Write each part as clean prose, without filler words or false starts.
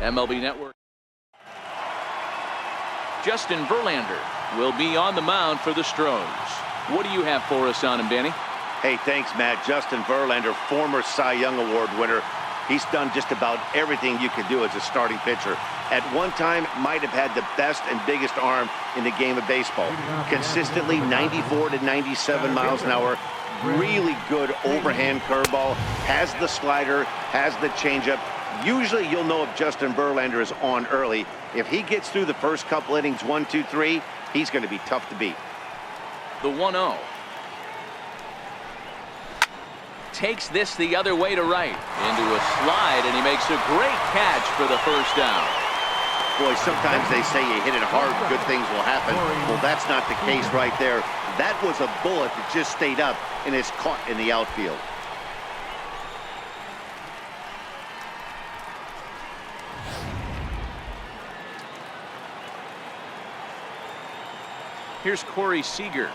MLB Network. Justin Verlander will be on the mound for the Stros. What do you have for us on him, Danny? Hey, thanks, Matt. Justin Verlander, former Cy Young Award winner. He's done just about everything you can do as a starting pitcher. At one time, might have had the best and biggest arm in the game of baseball. Consistently 94 to 97 miles an hour. Really good overhand curveball. Has the slider, has the changeup. Usually you'll know if Justin Verlander is on early. If he gets through the first couple innings, 1, 2, 3, he's going to be tough to beat. The 1-0. Takes this the other way to right. Into a slide, and he makes a great catch for the first down. Boy, sometimes they say you hit it hard, good things will happen. Well, that's not the case right there. That was a bullet that just stayed up and is caught in the outfield. Here's Corey Seager.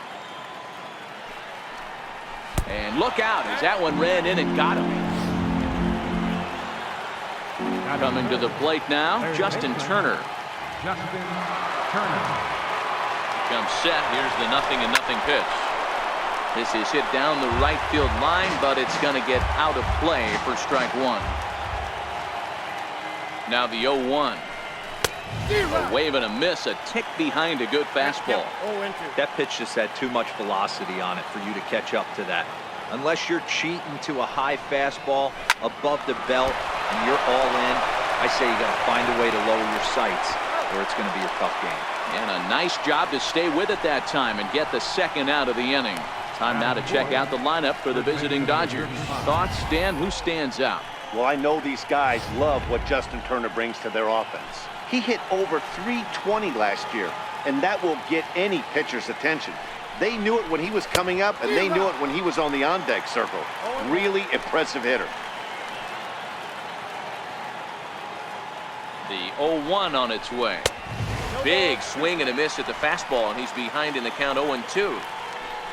And look out as that one ran in and got him. Coming to the plate now, Justin Turner. Comes set. Here's the 0-0 pitch. This is hit down the right field line, but it's going to get out of play for strike one. Now the 0-1. A wave and a miss, a tick behind a good fastball. That pitch just had too much velocity on it for you to catch up to that. Unless you're cheating to a high fastball above the belt and you're all in, I say you got to find a way to lower your sights or it's going to be a tough game. And a nice job to stay with it that time and get the second out of the inning. Time now to check out the lineup for the visiting Dodgers. Thoughts, Dan? Who stands out? Well, I know these guys love what Justin Turner brings to their offense. He hit over 320 last year, and that will get any pitcher's attention. They knew it when he was coming up, and they knew it when he was on the on-deck circle. Really impressive hitter. The 0-1 on its way. Big swing and a miss at the fastball, and he's behind in the count 0-2.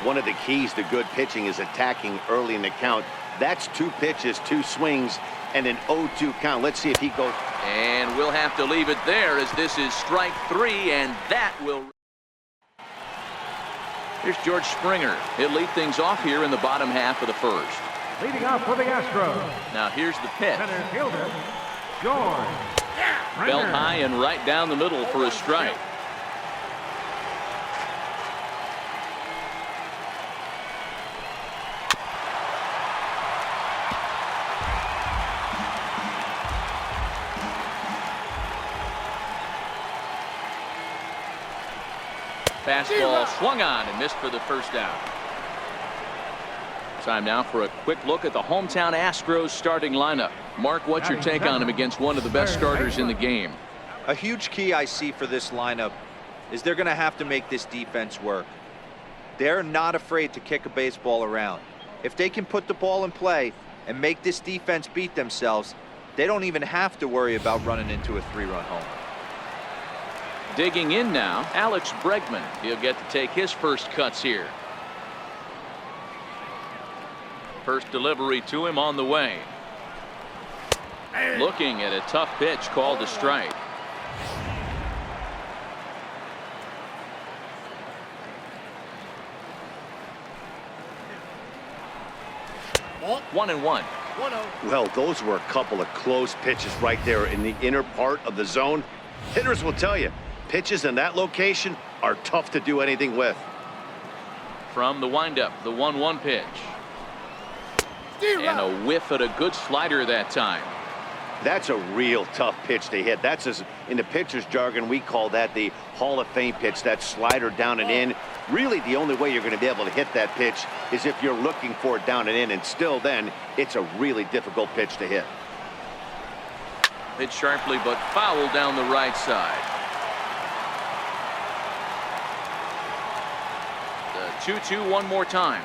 One of the keys to good pitching is attacking early in the count. That's 2 pitches, 2 swings, and an 0-2 count. Let's see if he goes. And we'll have to leave it there as this is strike 3, and that will. Here's George Springer. He'll lead things off here in the bottom half of the first. Leading off for the Astros. Now here's the pitch. Center fielder, George. Belt high and right down the middle for a strike. Fastball swung on and missed for the first down. Time now for a quick look at the hometown Astros starting lineup. Mark, what's your take on him against one of the best starters in the game? A huge key I see for this lineup is they're going to have to make this defense work. They're not afraid to kick a baseball around. If they can put the ball in play and make this defense beat themselves, they don't even have to worry about running into a 3-run homer. Digging in now, Alex Bregman. He'll get to take his first cuts here. First delivery to him on the way. Looking at a tough pitch called a strike. One and one. Well, those were a couple of close pitches right there in the inner part of the zone. Hitters will tell you, pitches in that location are tough to do anything with. From the windup, the 1-1 pitch. And a whiff at a good slider that time. That's a real tough pitch to hit. That's, as in the pitcher's jargon, we call that the Hall of Fame pitch. That slider down and in. Really, the only way you're going to be able to hit that pitch is if you're looking for it down and in, and still then, it's a really difficult pitch to hit. Hit sharply, but foul down the right side. The 2-2 one more time.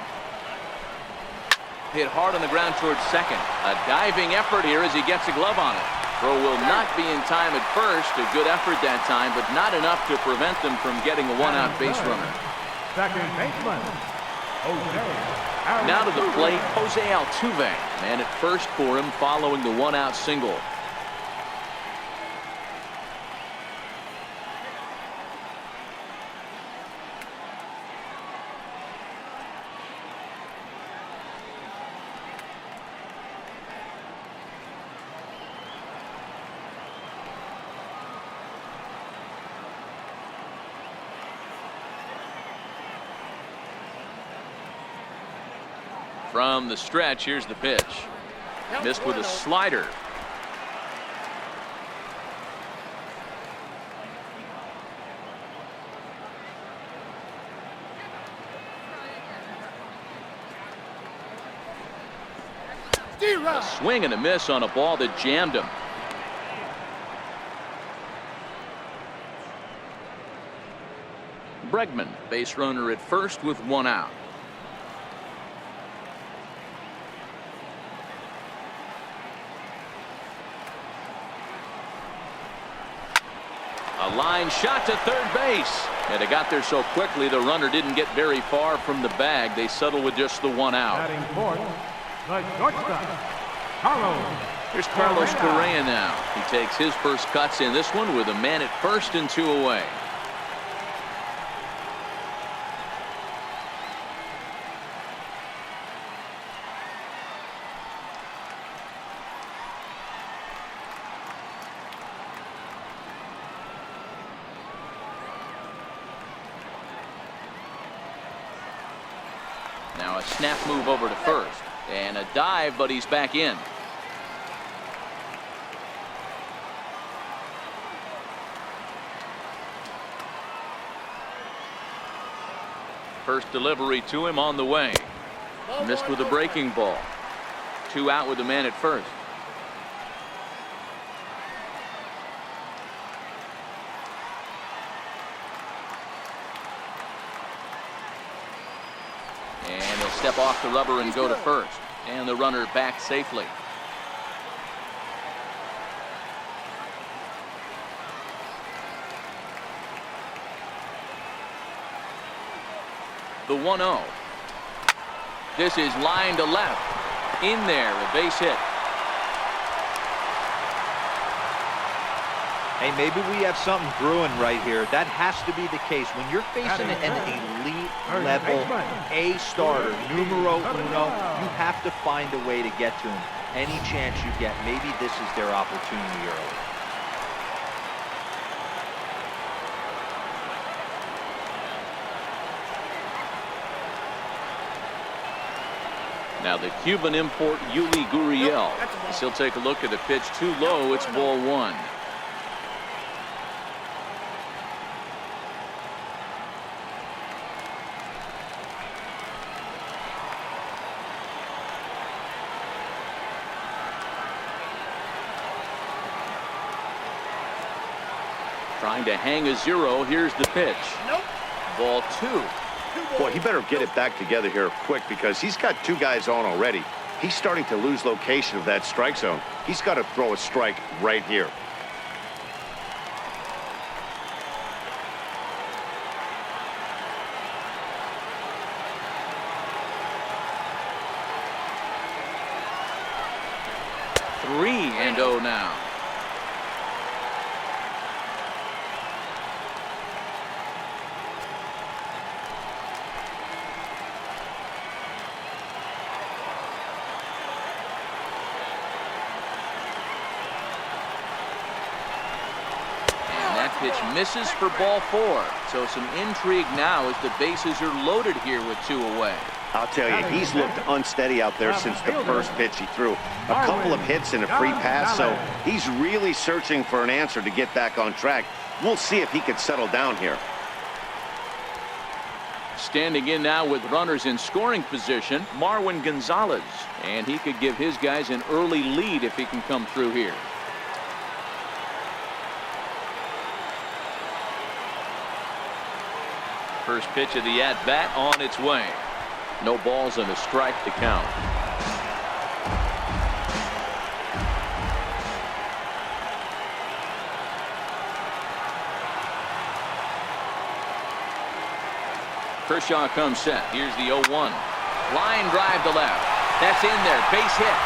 Hit hard on the ground towards second. A diving effort here as he gets a glove on it. Throw will not be in time at first. A good effort that time, but not enough to prevent them from getting a one-out base runner. Second baseman, Jose. Now to the plate, Jose Altuve. Man at first for him following the one-out single. From the stretch, here's the pitch. Missed with a slider. A swing and a miss on a ball that jammed him. Bregman, base runner at first with 1 out. A line shot to third base. And it got there so quickly the runner didn't get very far from the bag. They settle with just the 1 out. Batting fourth, the shortstop, Carlos. Here's Carlos Correa now. He takes his first cuts in this one with a man at first and 2 away. Now a snap move over to first and a dive, but he's back in. First delivery to him on the way. Missed with a breaking ball. 2 out with the man at first. And he'll step off the rubber and go to first. And the runner back safely. The 1-0. This is line to left. In there, a base hit. Hey, maybe we have something brewing right here. That has to be the case. When you're facing an elite level A starter, numero uno, you have to find a way to get to him. Any chance you get, maybe this is their opportunity early. Now the Cuban import Yuli Gurriel. As he'll take a look at the pitch too low. It's ball 1. Trying to hang a 0. Here's the pitch. Ball 2. Boy, he better get it back together here quick because he's got 2 guys on already. He's starting to lose location of that strike zone. He's got to throw a strike right here. Three and 0 now. Pitch misses for ball 4. So some intrigue now as the bases are loaded here with 2 away. I'll tell you, he's looked unsteady out there since the first pitch he threw. A couple of hits and a free pass, so he's really searching for an answer to get back on track. We'll see if he can settle down here. Standing in now with runners in scoring position, Marwin Gonzalez. And he could give his guys an early lead if he can come through here. First pitch of the at-bat on its way. No balls and a strike to count. Kershaw comes set. Here's the 0-1. Line drive to left. That's in there. Base hit.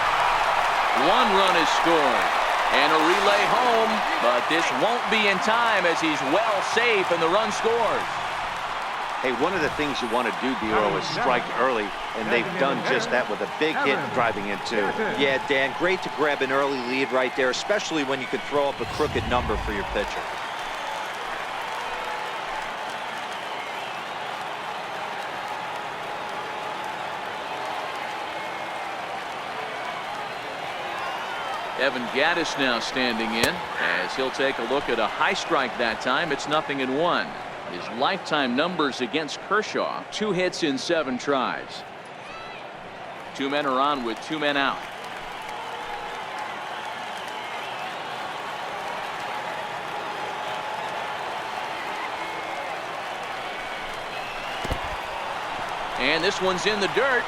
1 run is scored. And a relay home. But this won't be in time as he's well safe and the run scores. Hey, one of the things you want to do, Dero, is strike early, and they've done just that with a big hit driving in 2. Yeah, Dan, great to grab an early lead right there, especially when you could throw up a crooked number for your pitcher. Evan Gaddis now standing in as he'll take a look at a high strike that time. It's 0-1. His lifetime numbers against Kershaw: 2 hits in 7 tries. 2 men are on with 2 men out. And this one's in the dirt.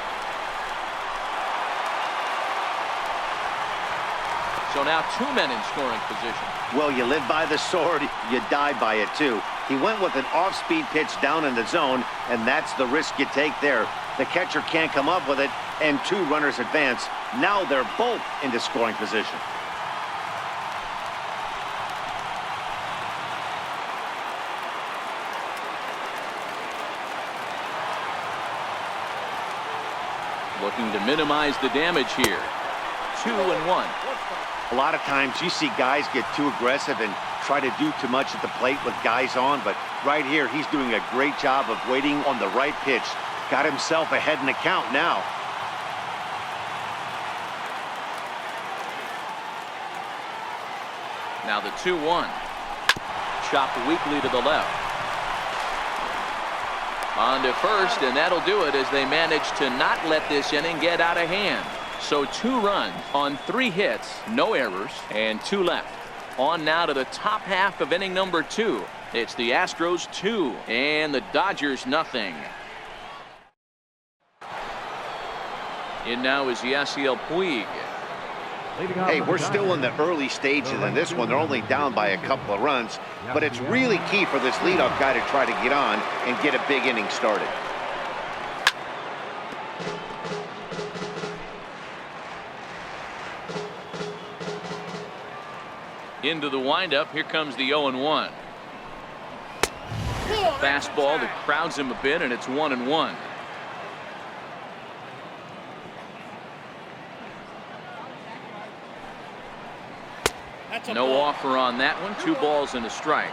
So now 2 men in scoring position. Well, you live by the sword, you die by it too. He went with an off-speed pitch down in the zone, and that's the risk you take there. The catcher can't come up with it, and 2 runners advance. Now they're both into scoring position. Looking to minimize the damage here. 2-1. A lot of times you see guys get too aggressive and try to do too much at the plate with guys on, but right here he's doing a great job of waiting on the right pitch. Got himself ahead in the count now. Now the 2-1. Chopped weakly to the left. On to first, and that'll do it as they manage to not let this inning get out of hand. So 2 runs on 3 hits, no errors, and 2 left. On now to the top half of inning number 2. It's the Astros 2 and the Dodgers nothing. In now is Yasiel Puig. Hey, we're still in the early stages in this one. They're only down by a couple of runs, but it's really key for this leadoff guy to try to get on and get a big inning started. Into the windup. Here comes the 0-1. Fastball that crowds him a bit, and it's 1-1. No offer on that one. 2 balls and a strike.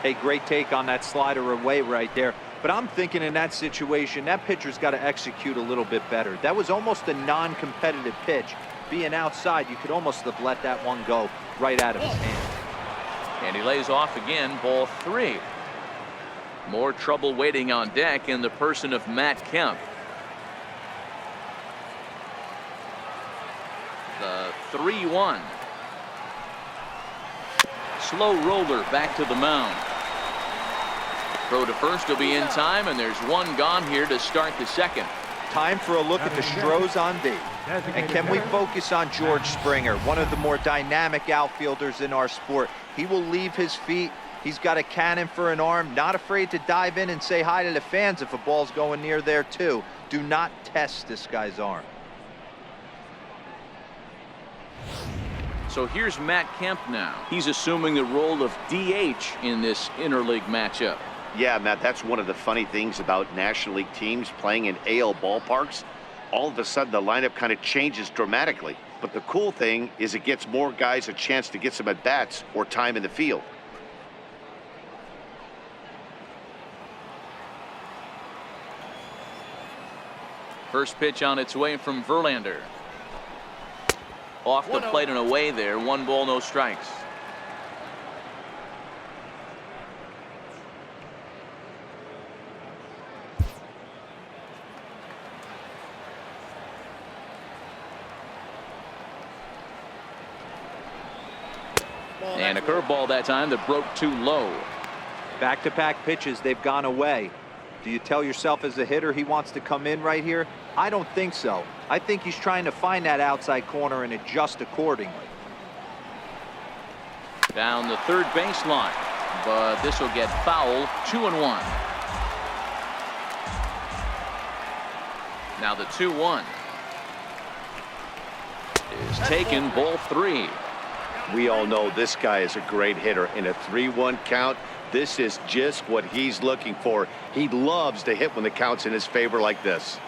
Hey, great take on that slider away right there. But I'm thinking in that situation, that pitcher's got to execute a little bit better. That was almost a non-competitive pitch. Being outside, you could almost have let that one go right out of his hand. And he lays off again. Ball 3. More trouble waiting on deck in the person of Matt Kemp. The 3-1. Slow roller back to the mound. Throw to first will be in time, and there's 1 gone here to start the second. Time for a look at the Stros on D. And can we focus on George Springer, one of the more dynamic outfielders in our sport? He will leave his feet. He's got a cannon for an arm, not afraid to dive in and say hi to the fans if a ball's going near there too. Do not test this guy's arm. So here's Matt Kemp now. He's assuming the role of DH in this interleague matchup. Yeah, Matt, that's one of the funny things about National League teams playing in AL ballparks. All of a sudden, the lineup kind of changes dramatically. But the cool thing is it gets more guys a chance to get some at-bats or time in the field. First pitch on its way from Verlander. Off the plate and away there. 1 ball, no strikes. And a curveball that time that broke too low. Back-to-back pitches, they've gone away. Do you tell yourself as a hitter he wants to come in right here? I don't think so. I think he's trying to find that outside corner and adjust accordingly. Down the third baseline, but this will get foul. 2-1. Now the 2-1 is taken. Ball 3. We all know this guy is a great hitter. In a 3-1 count, this is just what he's looking for. He loves to hit when the count's in his favor like this.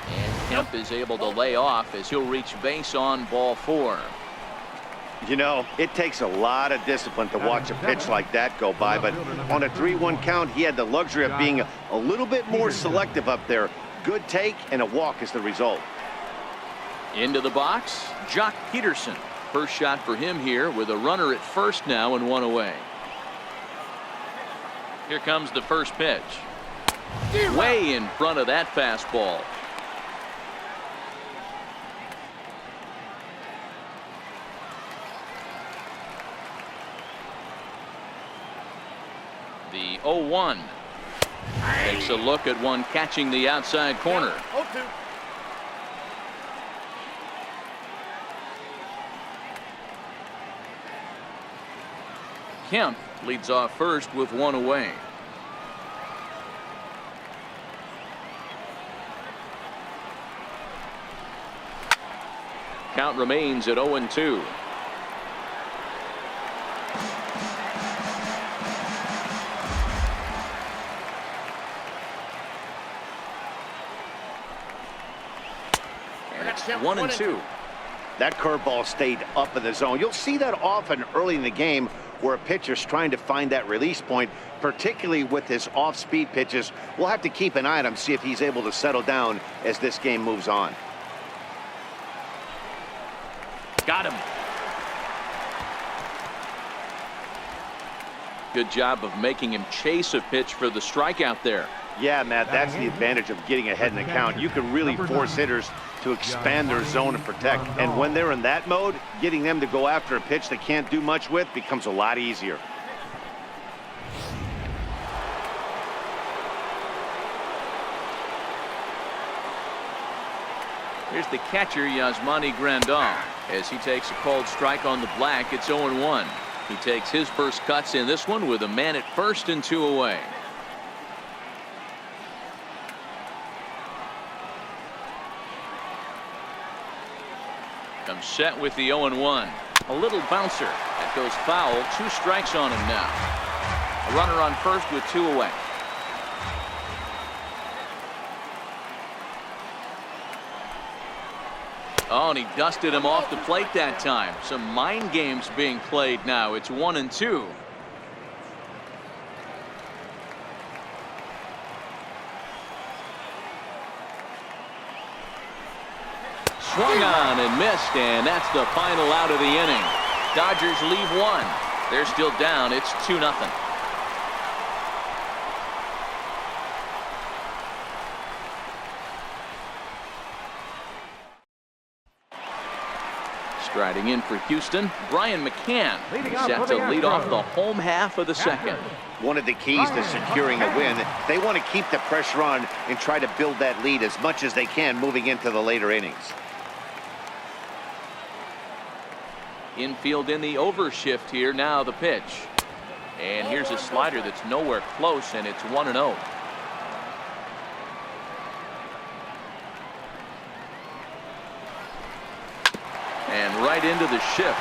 And Kemp is able to lay off as he'll reach base on ball 4. You know, it takes a lot of discipline to watch a pitch like that go by, but on a 3-1 count, he had the luxury of being a little bit more selective up there. Good take and a walk is the result. Into the box, Jock Peterson. First shot for him here with a runner at first now and one away. Here comes the first pitch. Way in front of that fastball. The 0-1 takes a look at one catching the outside corner. Kemp leads off first with one away. Count remains at 0-2. And it's 1-2. That curveball stayed up in the zone. You'll see that often early in the game where a pitcher's trying to find that release point, particularly with his off-speed pitches. We'll have to keep an eye on him, see if he's able to settle down as this game moves on. Got him. Good job of making him chase a pitch for the strikeout there. Yeah, Matt, that's the advantage of getting ahead in the count. You can really force hitters to expand their zone and protect. And when they're in that mode, getting them to go after a pitch they can't do much with becomes a lot easier. Here's the catcher, Yasmani Grandal. As he takes a called strike on the black, it's 0-1. He takes his first cuts in this one with a man at first and two away. Comes set with the 0-1. A little bouncer. That goes foul. 2 strikes on him now. A runner on first with 2 away. Oh, and he dusted him off the plate that time. Some mind games being played now. It's 1-2. Swung on and missed, and that's the final out of the inning. Dodgers leave 1. They're still down. It's 2-0. Striding in for Houston, Brian McCann. Set to lead off the home half of the second. One of the keys to securing a win, they want to keep the pressure on and try to build that lead as much as they can moving into the later innings. Infield in the overshift here. Now the pitch. And here's a slider that's nowhere close, and it's 1-0. And right into the shift.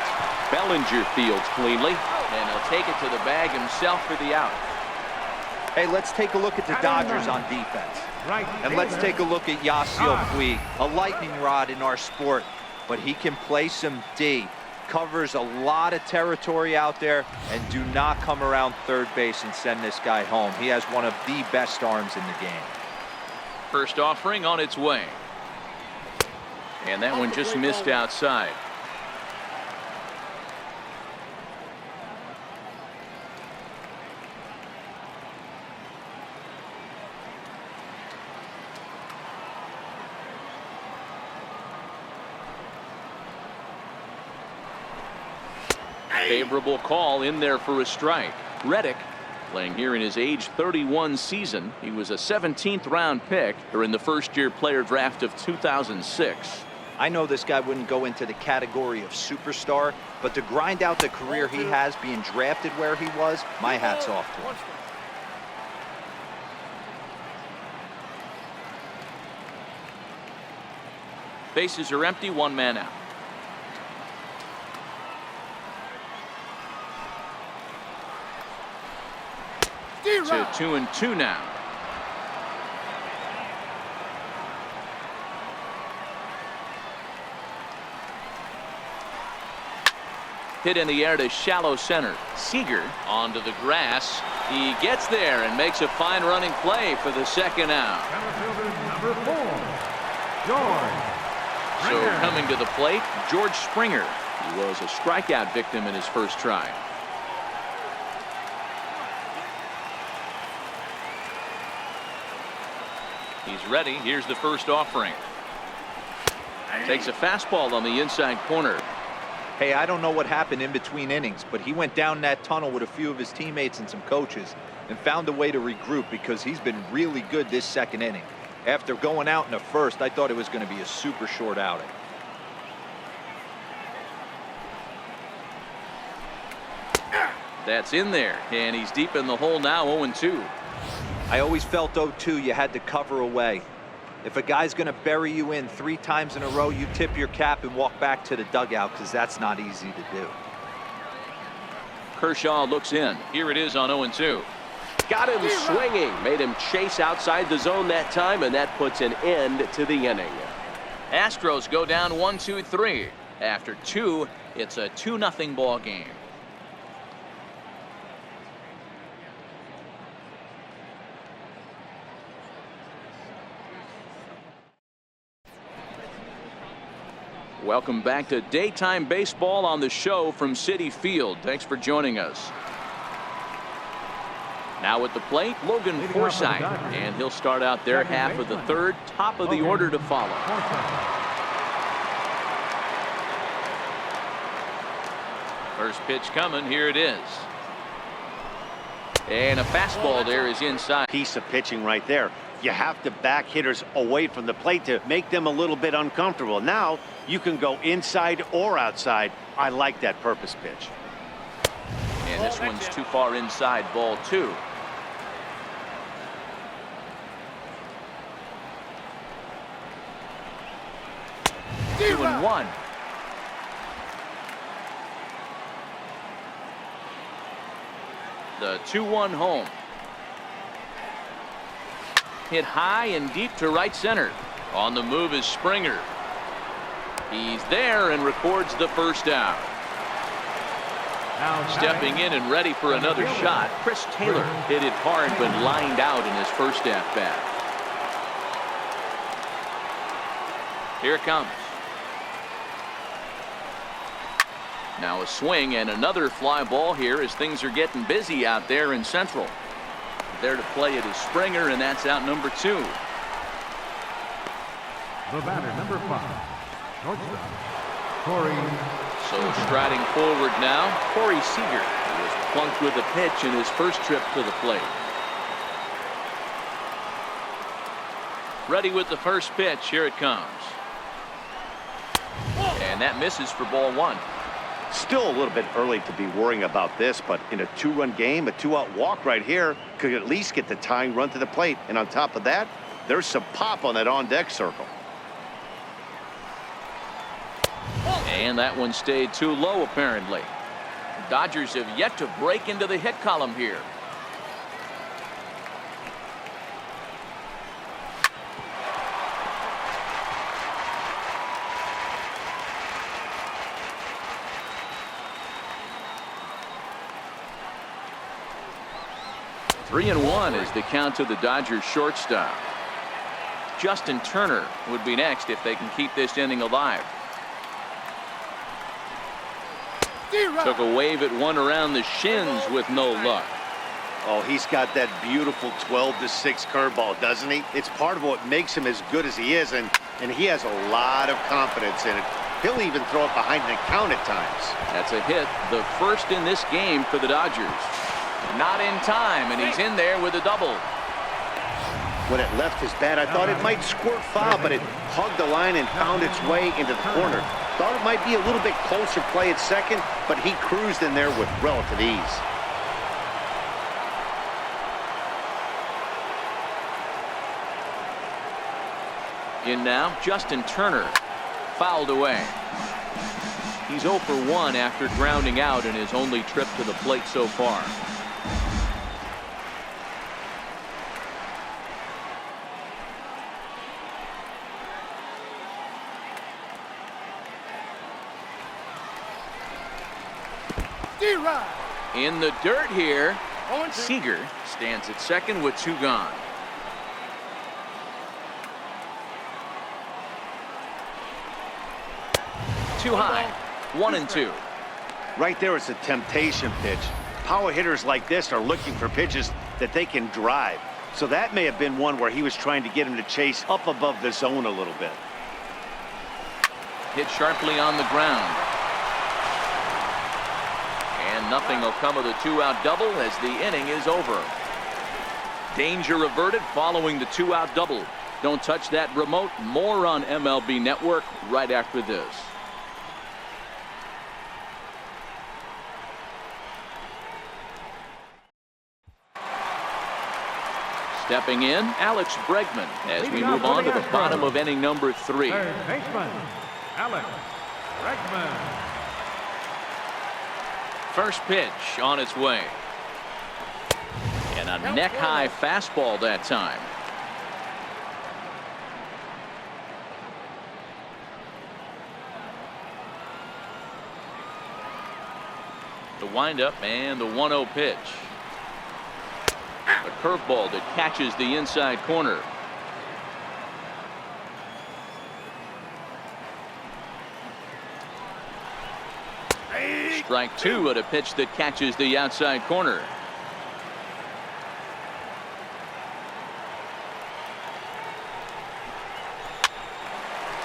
Bellinger fields cleanly, and he'll take it to the bag himself for the out. Hey, let's take a look at the Dodgers on defense. And let's take a look at Yasiel Puig, a lightning rod in our sport, but he can play some D. Covers a lot of territory out there, and do not come around third base and send this guy home. He has one of the best arms in the game. First offering on its way. And that one just missed outside. Favorable call in there for a strike. Reddick playing here in his age 31 season. He was a 17th round pick during the first-year player draft of 2006. I know this guy wouldn't go into the category of superstar, but to grind out the career he has being drafted where he was, my hat's off to him. Bases are empty, 1 man out. To 2-2 now. hit in the air to shallow center. Seager onto the grass. He gets there and makes a fine running play for the second out. Center fielder number 4, George So Springer. coming to the plate, George Springer. He was a strikeout victim in his first try. He's ready. Here's the first offering. Takes a fastball on the inside corner. Hey, I don't know what happened in between innings, but he went down that tunnel with a few of his teammates and some coaches and found a way to regroup because he's been really good this second inning. After going out in the first, I thought it was going to be a super short outing. That's in there, and he's deep in the hole now, 0-2. I always felt 0-2 you had to cover away. If a guy's going to bury you in 3 times in a row, you tip your cap and walk back to the dugout because that's not easy to do. Kershaw looks in. Here it is on 0-2. Got him swinging. Made him chase outside the zone that time, and that puts an end to the inning. Astros go down 1-2-3. After 2, it's a 2-0 ball game. Welcome back to daytime baseball on the show from Citi Field. Thanks for joining us. Now at the plate, Logan Forsythe, and he'll start out their half of the third, top of the order to follow. First pitch coming, here it is. And a fastball there is inside. Piece of pitching right there. You have to back hitters away from the plate to make them a little bit uncomfortable. Now you can go inside or outside. I like that purpose pitch. And this one's too far inside, ball 2. Two and 1. The 2-1 home. Hit high and deep to right center. On the move is Springer. He's there and records the first out. Stepping in and ready for another shot, Chris Taylor hit it hard but lined out in his first at-bat. Here it comes. Now a swing and another fly ball here as things are getting busy out there in Central. There to play it is Springer, and that's out number 2. The batter, number 5, shortstop, Corey. So striding forward now, Corey Seager. He was plunked with a pitch in his first trip to the plate. Ready with the first pitch. Here it comes. And that misses for ball 1. Still a little bit early to be worrying about this, but in a 2-run game, a 2-out walk right here could at least get the tying run to the plate. And on top of that, there's some pop on that on-deck circle. And that one stayed too low, apparently. Dodgers have yet to break into the hit column here. Three and 1 is the count to the Dodgers shortstop. Justin Turner would be next if they can keep this inning alive. Took a wave at one around the shins with no luck. Oh, he's got that beautiful 12-6 curveball, doesn't he? It's part of what makes him as good as he is, and he has a lot of confidence in it. He'll even throw it behind the count at times. That's a hit, the first in this game for the Dodgers. Not in time, and he's in there with a double. When it left his bat, I thought it might squirt foul, but it hugged the line and found its way into the corner. Thought it might be a little bit closer play at second, but he cruised in there with relative ease. In now, Justin Turner. Fouled away. He's 0 for 1 after grounding out in his only trip to the plate so far. In the dirt here. Seager stands at second with 2 gone. Too high. 1-2. Right there, it's a temptation pitch. Power hitters like this are looking for pitches that they can drive. So that may have been one where he was trying to get him to chase up above the zone a little bit. Hit sharply on the ground. And nothing will come of the 2-out double as the inning is over. Danger averted following the 2-out double. Don't touch that remote. More on MLB Network right after this. Stepping in, Alex Bregman as we move on to the bottom of inning number 3. Third baseman, Alex Bregman. First pitch on its way. And a neck-high fastball that time. The windup and the 1-0 pitch. A curveball that catches the inside corner. Strike 2 at a pitch that catches the outside corner.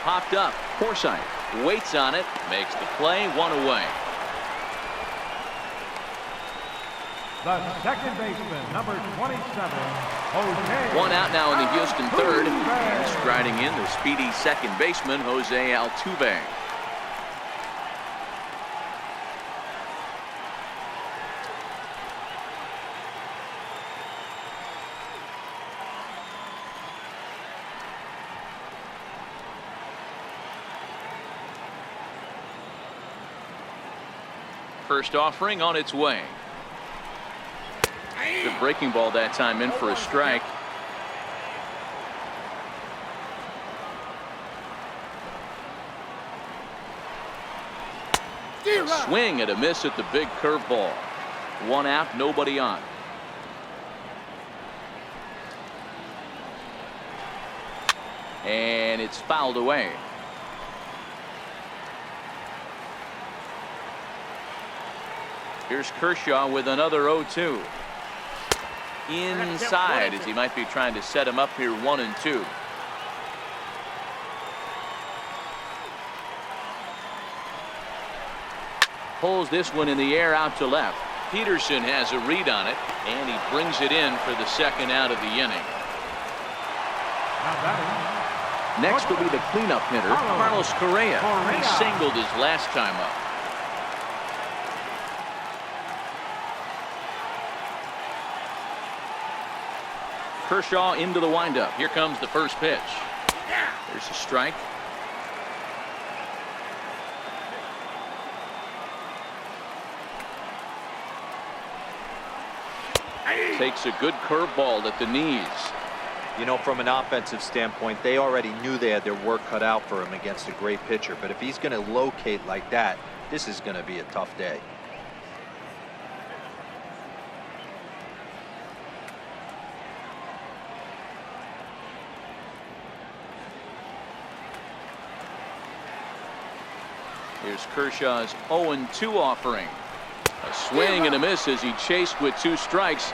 Popped up. Forsythe waits on it, makes the play, 1 away. The second baseman, number 27, Jose. 1 out now in the Houston third. And striding in, the speedy second baseman, Jose Altuve. First offering on its way. Good breaking ball that time, in for a strike. A swing and a miss at the big curveball. 1 out, nobody on. And it's fouled away. Here's Kershaw with another 0-2. Inside, as he might be trying to set him up here, 1-2. Pulls this one in the air out to left. Peterson has a read on it, and he brings it in for the second out of the inning. Next will be the cleanup hitter, Carlos Correa. He singled his last time up. Kershaw into the windup. Here comes the first pitch. There's a strike. Takes a good curveball at the knees. You know, from an offensive standpoint, they already knew they had their work cut out for him against a great pitcher. But if he's going to locate like that, this is going to be a tough day. Here's Kershaw's 0-2 offering. A swing and a miss as he chased with 2 strikes.